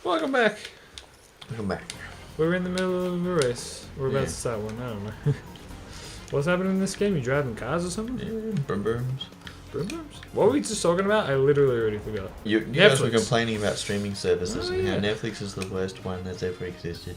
Welcome back. Welcome back. We're in the middle of a race. We're about to start one. I don't know. What's happening in this game? You driving cars or something? Yeah, brooms. Broom brooms? What were we just talking about? I literally already forgot. You guys were complaining about streaming services and how Netflix is the worst one that's ever existed.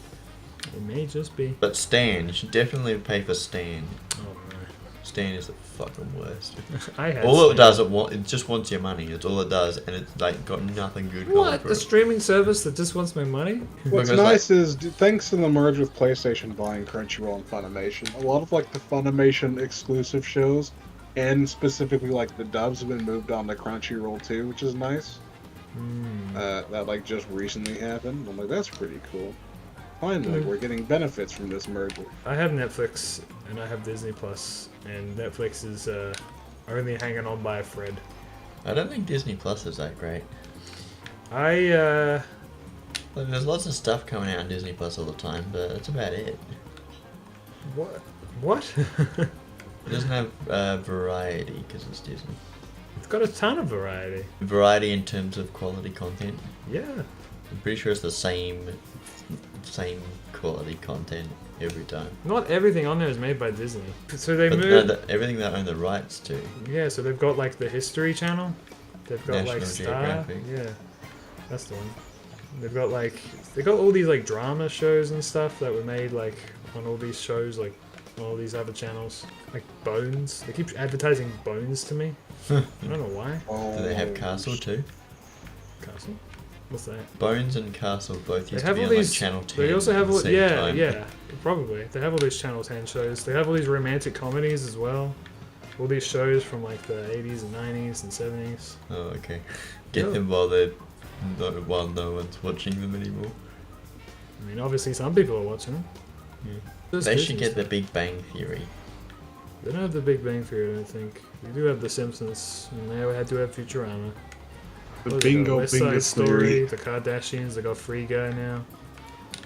It may just be. But Stan, you should definitely pay for Stan. Oh no. Stan is the fucking worst. I had All it Stan. does, it just wants your money. It's all it does, and it's like got nothing good going What? for A it. streaming service that just wants my money? What's Because, nice is, thanks to the merge with PlayStation buying Crunchyroll and Funimation, a lot of like the Funimation exclusive shows, and specifically like the dubs, have been moved on to Crunchyroll too, which is nice. That like just recently happened. I'm like, that's pretty cool. Finally, we're getting benefits from this merger. I have Netflix and I have Disney Plus, and Netflix is only hanging on by a thread. I don't think Disney Plus is that great. I Like, there's lots of stuff coming out on Disney Plus all the time, but that's about it. what? What? It doesn't have variety because it's Disney. It's got a ton of variety. Variety in terms of quality content. Yeah. I'm pretty sure it's the same quality content every time. Not everything on there is made by Disney. So they But moved. everything they own the rights to. Yeah, so they've got like the History Channel. They've got like National Star. Geographic. Yeah, that's the one. They've got all these like drama shows and stuff that were made like on all these shows, like on all these other channels. Like Bones. They keep advertising Bones to me. I don't know why. Do they have Castle too? Castle. What's that? Bones and Castle both They used to have be all on like these. Channel 10 They also have at the all. same Yeah, time. yeah. Probably. They have all these Channel 10 shows. They have all these romantic comedies as well. All these shows from like the 80s and 90s and 70s. Oh, okay. Get Yeah. them while no one's watching them anymore. I mean, obviously some people are watching them. Yeah. There's They should Disney get the stuff. Big Bang Theory. They don't have the Big Bang Theory, I don't think. We do have The Simpsons, and they had to have Futurama. The What is it, bingo West Side bingo Story, theory. the Kardashians, they got Free Guy now.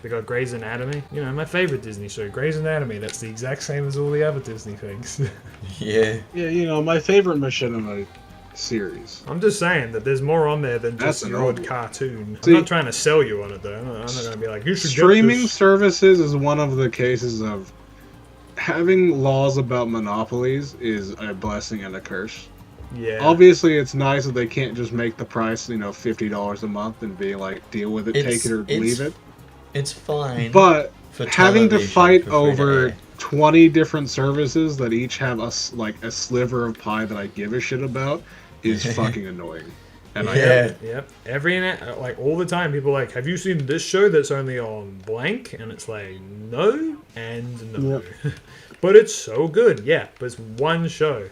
They got Grey's Anatomy. You know, my favorite Disney show, Grey's Anatomy. That's the exact same as all the other Disney things. Yeah. Yeah, you know, my favorite machinima series. I'm just saying that there's more on there than That's just an your old old one. cartoon. See- I'm not trying to sell you on it, though. I'm not going to be like, you should Streaming get this. services is one of the cases of having laws about monopolies is a blessing and a curse. Yeah. Obviously, it's nice that they can't just make the price, $50 a month and be like, deal with it, take it or leave it. It's fine. But for having to television, fight for free to over air. 20 different services that each have a sliver of pie that I give a shit about is fucking annoying. And Yeah. Yep. Like all the time, people are like, have you seen this show that's only on blank? And it's like, no and no. But it's so good. Yeah, but it's one show.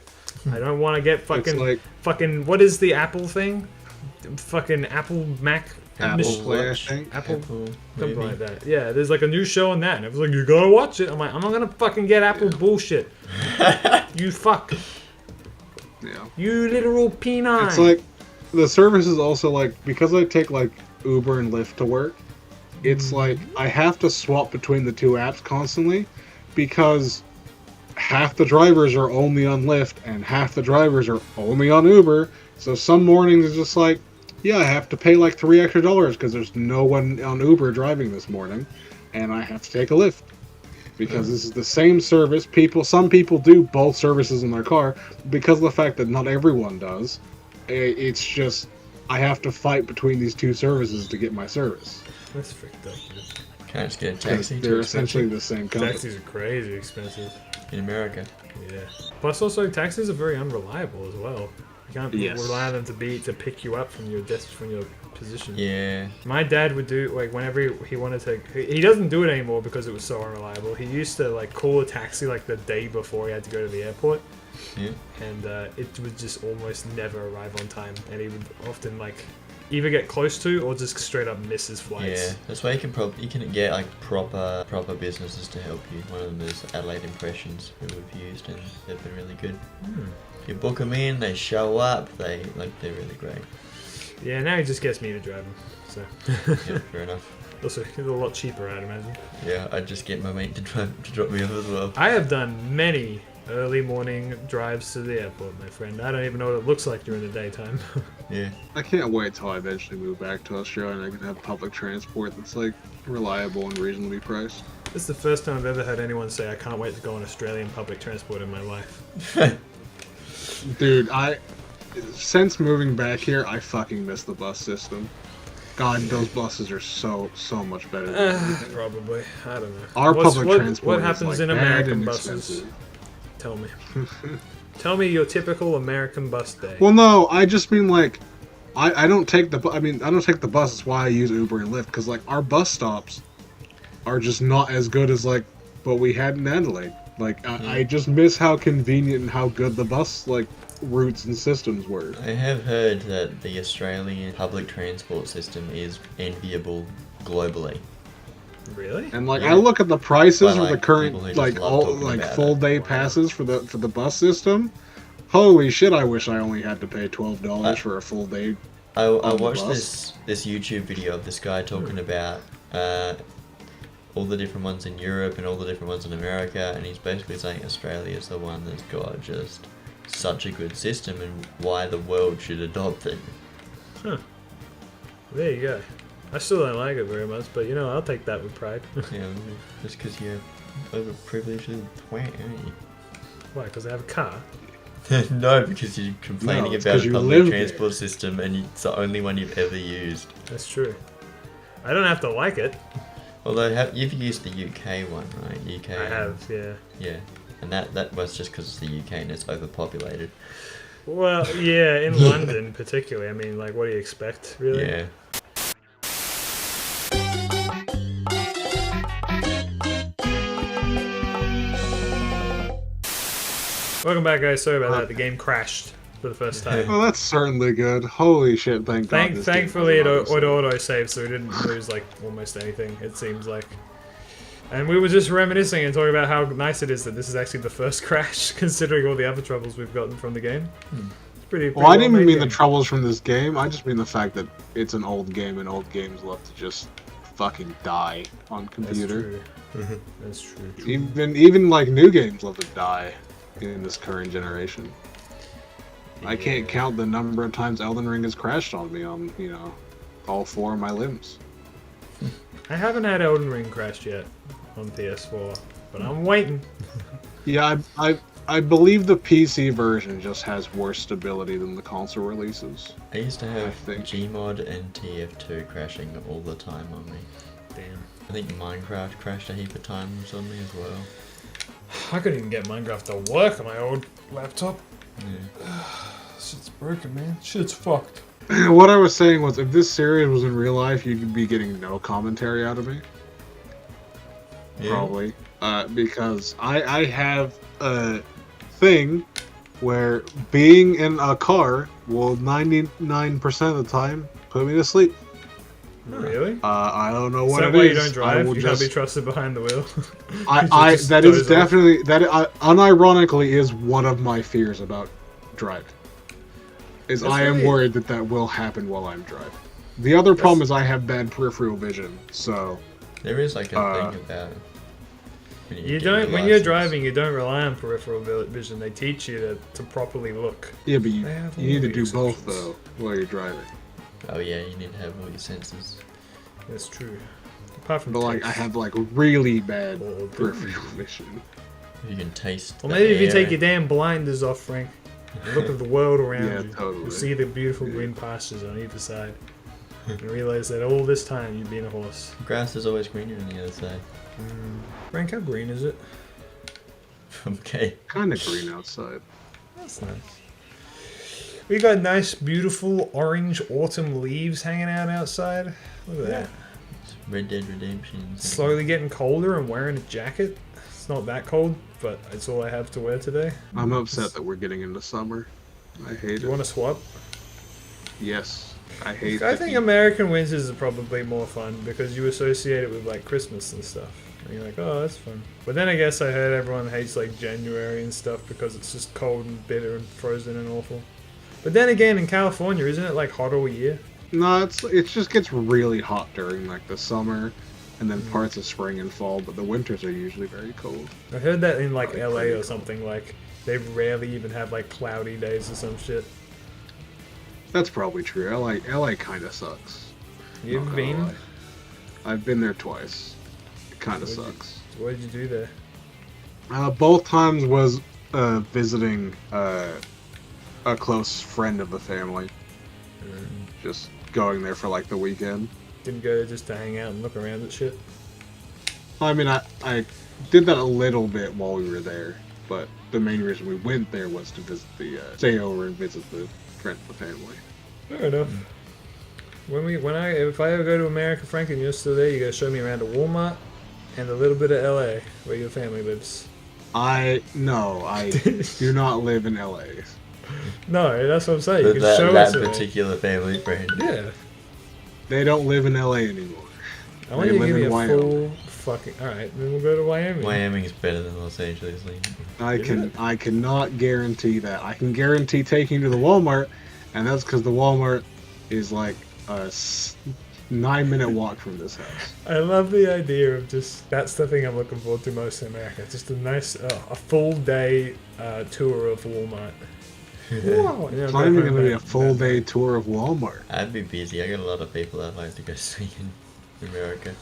I don't want to get fucking, what is the Apple thing? Fucking Apple Mac. Apple Mich- Play, I Watch, think. Apple, movie. something like that. Yeah, there's like a new show on that. And it was like, you gotta watch it. I'm like, I'm not gonna fucking get Apple bullshit. You fuck. Yeah. You literal P9. It's like the service is also like, because I take like Uber and Lyft to work, it's like I have to swap between the two apps constantly because half the drivers are only on Lyft and half the drivers are only on Uber. So some mornings it's just like, yeah, I have to pay like $3 extra because there's no one on Uber driving this morning, and I have to take a Lyft. Because this is the same service. Some people do both services in their car. Because of the fact that not everyone does, it's just I have to fight between these two services to get my service. That's freaked up. Dude. Can't just get a 'Cause taxi they're to essentially expensive the same company. Taxis are crazy expensive. in America. Yeah. Plus, also taxis are very unreliable as well. You can't Yes. rely on them to pick you up from your desk from your position. Yeah. My dad would do like whenever he wanted to. He doesn't do it anymore because it was so unreliable. He used to like call a taxi like the day before he had to go to the airport, Yeah. and it would just almost never arrive on time. And he would often like either get close to or just straight up miss his flights. Yeah, that's why you can get like proper businesses to help you. One of them is Adelaide Impressions, who we've used, and they've been really good. You book them in, they show up, they're really great. Yeah. Now he just gets me to drive him. So Yeah, fair enough. also it's a lot cheaper, I'd imagine. Yeah, I'd just get my mate to drop me off as well. I have done many early morning drives to the airport, my friend. I don't even know what it looks like during the daytime. Yeah. I can't wait till I eventually move back to Australia and I can have public transport that's like reliable and reasonably priced. This is the first time I've ever heard anyone say I can't wait to go on Australian public transport in my life. Dude, since moving back here, I fucking miss the bus system. God, those buses are so much better than everything. Probably. I don't know. Our public transport What is, happens like, in bad American and buses? expensive. Tell me. Tell me your typical American bus day. Well, no, I just mean like, I don't take the I don't take the bus. That's why I use Uber and Lyft, because like our bus stops are just not as good as like what we had in Adelaide. Like I just miss how convenient and how good the bus like routes and systems were. I have heard that the Australian public transport system is enviable globally. Really? And like Yeah. I look at the prices By, for the like, current people who just like love all talking like about full it. day passes for the bus system. Holy shit! I wish I only had to pay $12 for a full day. I On the watched bus? this YouTube video of this guy talking about all the different ones in Europe and all the different ones in America, and he's basically saying Australia is the one that's got just such a good system and why the world should adopt it. Huh. There you go. I still don't like it very much, but you know, I'll take that with pride. Yeah, just because you're overprivileged little twat, aren't you? Why? Because I have a car. No, because you're complaining No, it's about 'cause a you public live transport system and it's the only one you've ever used. That's true. I don't have to like it. Although you've used the UK one, right? UK. I have, yeah. Yeah, and that was just because it's the UK and it's overpopulated. Well, yeah, in London particularly. I mean, like, what do you expect, really? Yeah. Welcome back, guys. Sorry about that. The game crashed for the first time. Well, that's certainly good. Holy shit! Thank God. this game Thankfully, it doesn't auto saved, so we didn't lose like almost anything. It seems like, and we were just reminiscing and talking about how nice it is that this is actually the first crash, considering all the other troubles we've gotten from the game. It's pretty. Well, I didn't well-made mean the game. troubles from this game. I just mean the fact that it's an old game and old games love to just fucking die on That's computer. true. That's true. Even like new games love to die in this current generation. I can't count the number of times Elden Ring has crashed on me on, all four of my limbs. I haven't had Elden Ring crashed yet on PS4, but I'm waiting. Yeah, I believe the PC version just has worse stability than the console releases. I used to have think- Gmod and TF2 crashing all the time on me. Damn. I think Minecraft crashed a heap of times on me as well. I couldn't even get Minecraft to work on my old laptop. Yeah. Shit's broken, man. Shit's fucked. What I was saying was, if this series was in real life, you'd be getting no commentary out of me. Yeah. Probably. Because I have a thing where being in a car will 99% of the time put me to sleep. Really? I don't know Is what that it why you is. don't drive? will You can't be just- trusted behind the wheel. I just that is doze off. definitely unironically is one of my fears about driving. Is That's I am really- worried that will happen while I'm driving. The other problem is I have bad peripheral vision, so There is like a thing about when You get don't. your When you're license. driving, you don't rely on peripheral vision. They teach you to properly look. yeah, but you They have all need to the do both exceptions. though while you're driving. Oh yeah, you need to have all your senses. That's true. Apart from But like I taste. have like really bad Or- peripheral vision. You can taste. Or the maybe if you air. take your damn blinders off, Frank, and look at the world around Yeah, you. totally. You see the beautiful green pastures on either side. And realize that all this time you've been a horse. Grass is always greener on the other side. Frank, how green is it? Okay. Kind of green outside. That's nice. We got nice, beautiful orange autumn leaves hanging out outside. Look at that. It's Red Dead Redemption. Slowly getting colder and wearing a jacket. It's not that cold, but it's all I have to wear today. I'm upset that we're getting into summer. I hate Do you want it. to swap? Yes, I hate. I the think heat. American winters are probably more fun because you associate it with like Christmas and stuff. And you're like, oh, that's fun. But then I guess I heard everyone hates like January and stuff because it's just cold and bitter and frozen and awful. But then again, in California, isn't it like hot all year? No, it just gets really hot during like the summer, and then parts of spring and fall, but the winters are usually very cold. I heard that in like Like, LA pretty or cool. something, like they rarely even have like cloudy days or some shit. That's probably true. LA kind of sucks. You Not ever gonna been? lie. I've been there twice. It kind of What'd you- sucks. What did you do there? Both times was visiting a close friend of the family. Just going there for like the weekend. Didn't go there just to hang out and look around at shit. I mean, I did that a little bit while we were there, but the main reason we went there was to visit stay over and visit the friend of the family. Fair enough. If I ever go to America, Frank, and you're still there, you gotta show me around to Walmart and a little bit of LA where your family lives. I do not live in LA. No, that's what I'm saying. You can That, show that us it. particular family friend. Yeah. They don't live in LA anymore. I want They you to live give me in a Wyoming. full fucking. Alright, then we'll go to Wyoming. Wyoming is better than Los Angeles. I cannot guarantee that. I can guarantee taking you to the Walmart, and that's because the Walmart is like a 9-minute walk from this house. I love the idea of just. That's the thing I'm looking forward to most in America. Just a nice, a full day tour of Walmart. Whoa, It's not even going to be a full day tour of Walmart. I'd be busy. I got a lot of people I'd like to go see in America.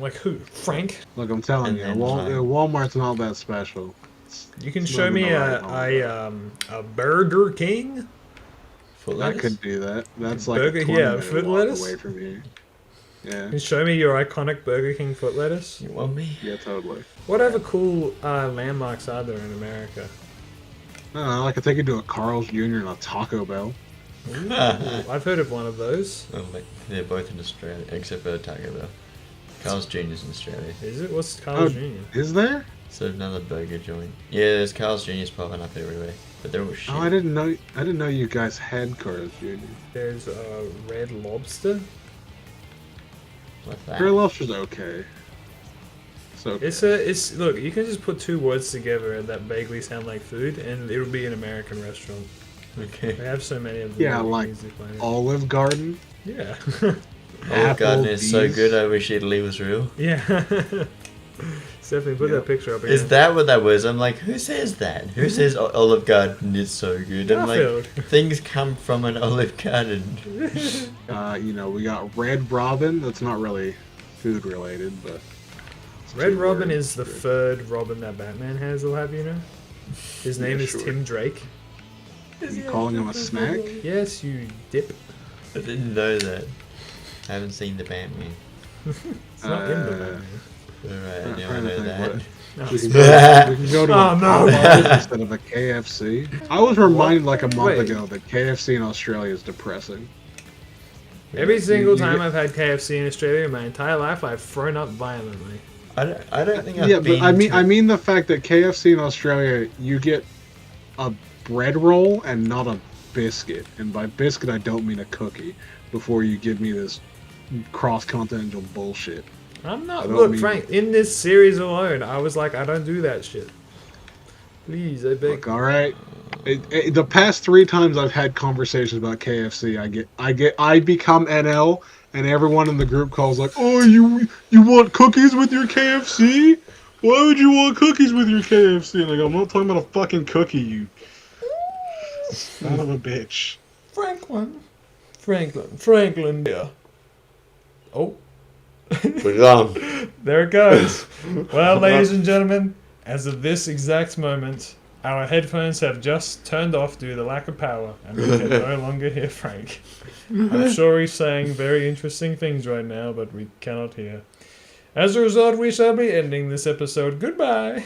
Like who? Frank? Look, I'm telling And you, then Walmart's not that special. You can It's show not me even the a Burger King? Foot I lettuce? could do that. That's like Burger- a 20 yeah, minute foot walk lettuce? away from here. Yeah, Can you show me your iconic Burger King foot lettuce? You want me? yeah, totally. What other cool landmarks are there in America? I don't know, I could take you to a Carl's Jr. and a Taco Bell. I've heard of one of those. Well, they're both in Australia, except for Taco Bell. Carl's Jr.'s in Australia. Is it? What's Carl's Oh. Jr.? Is there? So another burger joint. Yeah, there's Carl's Jr.'s popping up everywhere, but they're all shit. Oh, I didn't know you guys had Carl's Jr. There's Red Lobster. What's that? Red Lobster's okay. It's okay. It's look. You can just put two words together that vaguely sound like food, and it'll be an American restaurant. They Okay. have so many of them. Yeah, you can like easily find it. Olive Garden. Yeah. Olive Garden is so Applebee's. good, I wish Italy was real. Yeah. Definitely put Yeah. that picture up again. Is that what that was? I'm like, who says that? Who says Olive Garden is so good? I'm Garfield. like, things come from an Olive Garden. We got Red Robin. That's not really food related, but it's Red two Robin words. is the third Robin that Batman has, I'll have you know. His name Yeah, is sure. Tim Drake. You calling him a snack? Yes, you dip. I didn't know that. I haven't seen the Batman. It's not in the Batman. Alright, I'm now I trying to know think that. what- No, We can it's- go to Oh, a no. Popeyes instead of a KFC. I was reminded like a month Wait. ago that KFC in Australia is depressing. Every single you time get- I've had KFC in Australia in my entire life, I've thrown up violently. I don't think I've Yeah, been but I to- mean the fact that KFC in Australia you get a bread roll and not a biscuit, and by biscuit I don't mean a cookie. Before you give me this cross-continental bullshit. I'm I not. don't Look, mean- Frank, in this series alone, I was like, I don't do that shit. Please, I beg. Look, all right. The past 3 times I've had conversations about KFC, I become NL, and everyone in the group calls like, "Oh, you want cookies with your KFC? Why would you want cookies with your KFC?" And I go, "I'm not talking about a fucking cookie, you son of a bitch." Franklin, yeah. Oh, We're gone. there it goes. Well, ladies and gentlemen, as of this exact moment, our headphones have just turned off due to the lack of power, and we can no longer hear Frank. I'm sure he's saying very interesting things right now, but we cannot hear. As a result, we shall be ending this episode. Goodbye.